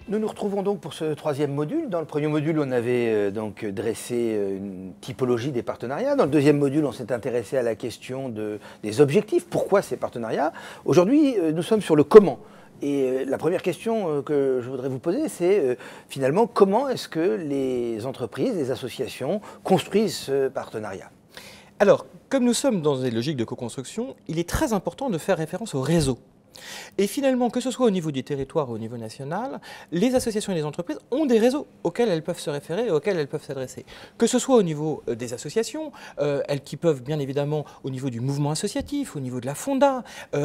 Nous nous retrouvons donc pour ce troisième module. Dans le premier module, on avait donc dressé une typologie des partenariats. Dans le deuxième module, on s'est intéressé à la question des objectifs. Pourquoi ces partenariats? Aujourd'hui, nous sommes sur le comment. Et la première question que je voudrais vous poser, c'est finalement comment est-ce que les entreprises, les associations construisent ce partenariat? Alors, comme nous sommes dans des logiques de co-construction, il est très important de faire référence au réseau. Et finalement, que ce soit au niveau du territoire ou au niveau national, les associations et les entreprises ont des réseaux auxquels elles peuvent se référer et auxquels elles peuvent s'adresser. Que ce soit au niveau des associations, elles qui peuvent bien évidemment au niveau du mouvement associatif, au niveau de la Fonda,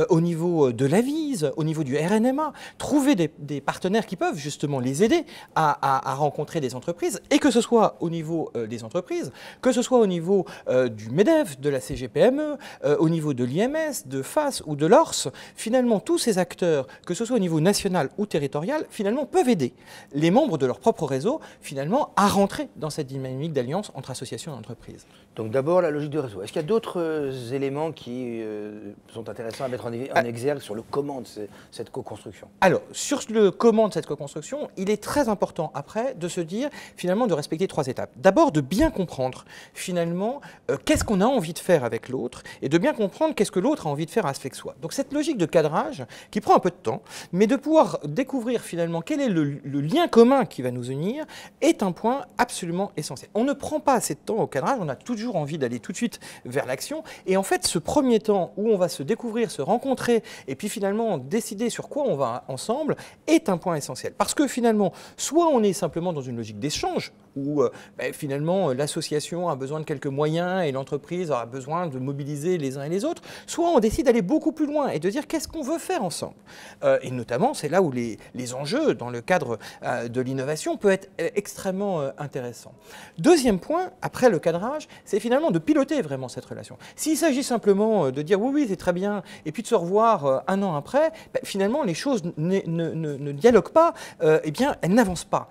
au niveau de l'Avise, au niveau du RNMA, trouver des partenaires qui peuvent justement les aider à rencontrer des entreprises, et que ce soit au niveau des entreprises, que ce soit au niveau du MEDEF, de la CGPME, au niveau de l'IMS, de FAS ou de l'ORS, finalement, tous ces acteurs, que ce soit au niveau national ou territorial, finalement peuvent aider les membres de leur propre réseau, finalement, à rentrer dans cette dynamique d'alliance entre associations et entreprises. Donc d'abord la logique du réseau. Est-ce qu'il y a d'autres éléments qui sont intéressants à mettre en exergue sur le comment de cette co-construction? Alors, sur le comment de cette co-construction, il est très important après de se dire, finalement, de respecter trois étapes. D'abord, de bien comprendre, finalement, qu'est-ce qu'on a envie de faire avec l'autre, et de bien comprendre qu'est-ce que l'autre a envie de faire avec soi. Donc cette logique de cadrage, qui prend un peu de temps, mais de pouvoir découvrir finalement quel est le lien commun qui va nous unir, est un point absolument essentiel. On ne prend pas assez de temps au cadrage, on a toujours envie d'aller tout de suite vers l'action, et en fait ce premier temps où on va se découvrir, se rencontrer, et puis finalement décider sur quoi on va ensemble, est un point essentiel. Parce que finalement, soit on est simplement dans une logique d'échange, où finalement l'association a besoin de quelques moyens et l'entreprise aura besoin de mobiliser les uns et les autres, soit on décide d'aller beaucoup plus loin et de dire qu'est-ce qu'on veut faire ensemble. Et notamment, c'est là où les enjeux dans le cadre de l'innovation peuvent être extrêmement intéressants. Deuxième point, après le cadrage, c'est finalement de piloter vraiment cette relation. S'il s'agit simplement de dire oui, oui, c'est très bien, et puis de se revoir un an après, finalement les choses ne dialoguent pas, eh bien elles n'avancent pas.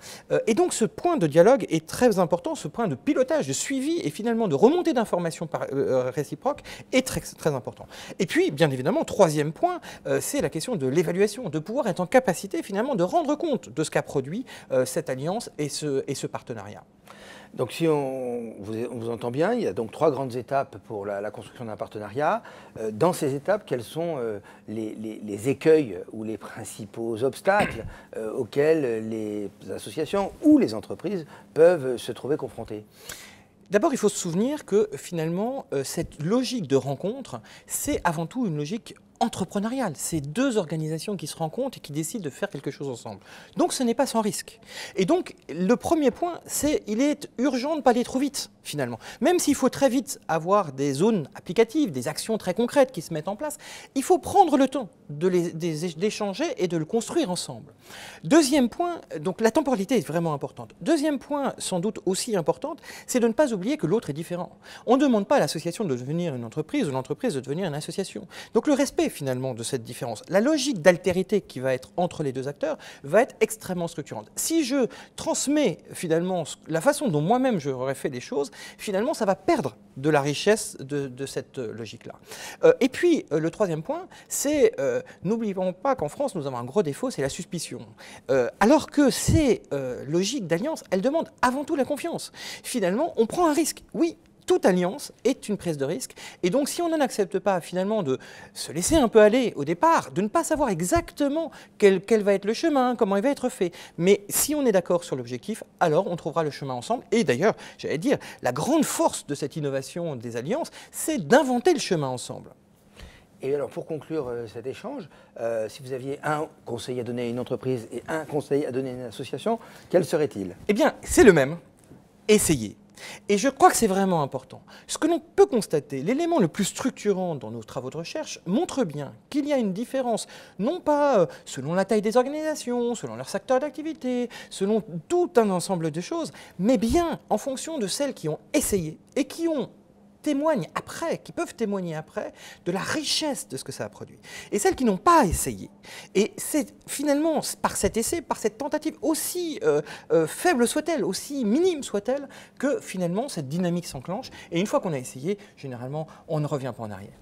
Et donc ce point de dialogue est très important, ce point de pilotage, de suivi et finalement de remontée d'informations réciproques est très, très important. Et puis, bien évidemment, troisième point, c'est la question de l'évaluation, de pouvoir être en capacité finalement de rendre compte de ce qu'a produit cette alliance et ce partenariat. Donc si on vous entend bien, il y a donc trois grandes étapes pour la construction d'un partenariat. Dans ces étapes, quels sont les écueils ou les principaux obstacles auxquels les associations ou les entreprises peuvent se trouver confrontées? D'abord, il faut se souvenir que finalement, cette logique de rencontre, c'est avant tout une logique entrepreneuriale. C'est deux organisations qui se rencontrent et qui décident de faire quelque chose ensemble. Donc ce n'est pas sans risque. Et donc le premier point, c'est qu'il est urgent de ne pas aller trop vite finalement. Même s'il faut très vite avoir des zones applicatives, des actions très concrètes qui se mettent en place, il faut prendre le temps d'échanger et de le construire ensemble. Deuxième point, donc la temporalité est vraiment importante. Deuxième point, sans doute aussi importante, c'est de ne pas oublier que l'autre est différent. On ne demande pas à l'association de devenir une entreprise ou l'entreprise de devenir une association. Donc le respect finalement de cette différence, la logique d'altérité qui va être entre les deux acteurs va être extrêmement structurante. Si je transmets finalement la façon dont moi-même j'aurais fait les choses, finalement ça va perdre de la richesse de cette logique-là. Et puis le troisième point, c'est n'oublions pas qu'en France nous avons un gros défaut, c'est la suspicion. Alors que ces logiques d'alliance, elles demandent avant tout la confiance. Finalement, on prend un risque, oui. Toute alliance est une prise de risque. Et donc, si on n'accepte pas finalement de se laisser un peu aller au départ, de ne pas savoir exactement quel va être le chemin, comment il va être fait, mais si on est d'accord sur l'objectif, alors on trouvera le chemin ensemble. Et d'ailleurs, j'allais dire, la grande force de cette innovation des alliances, c'est d'inventer le chemin ensemble. Et alors, pour conclure cet échange, si vous aviez un conseil à donner à une entreprise et un conseil à donner à une association, quel serait-il? Eh bien, c'est le même. Essayez. Et je crois que c'est vraiment important. Ce que l'on peut constater, l'élément le plus structurant dans nos travaux de recherche montre bien qu'il y a une différence, non pas selon la taille des organisations, selon leur secteur d'activité, selon tout un ensemble de choses, mais bien en fonction de celles qui ont essayé et qui peuvent témoigner après de la richesse de ce que ça a produit. Et celles qui n'ont pas essayé. Et c'est finalement par cet essai, par cette tentative, aussi faible soit-elle, aussi minime soit-elle, que finalement cette dynamique s'enclenche. Et une fois qu'on a essayé, généralement, on ne revient pas en arrière.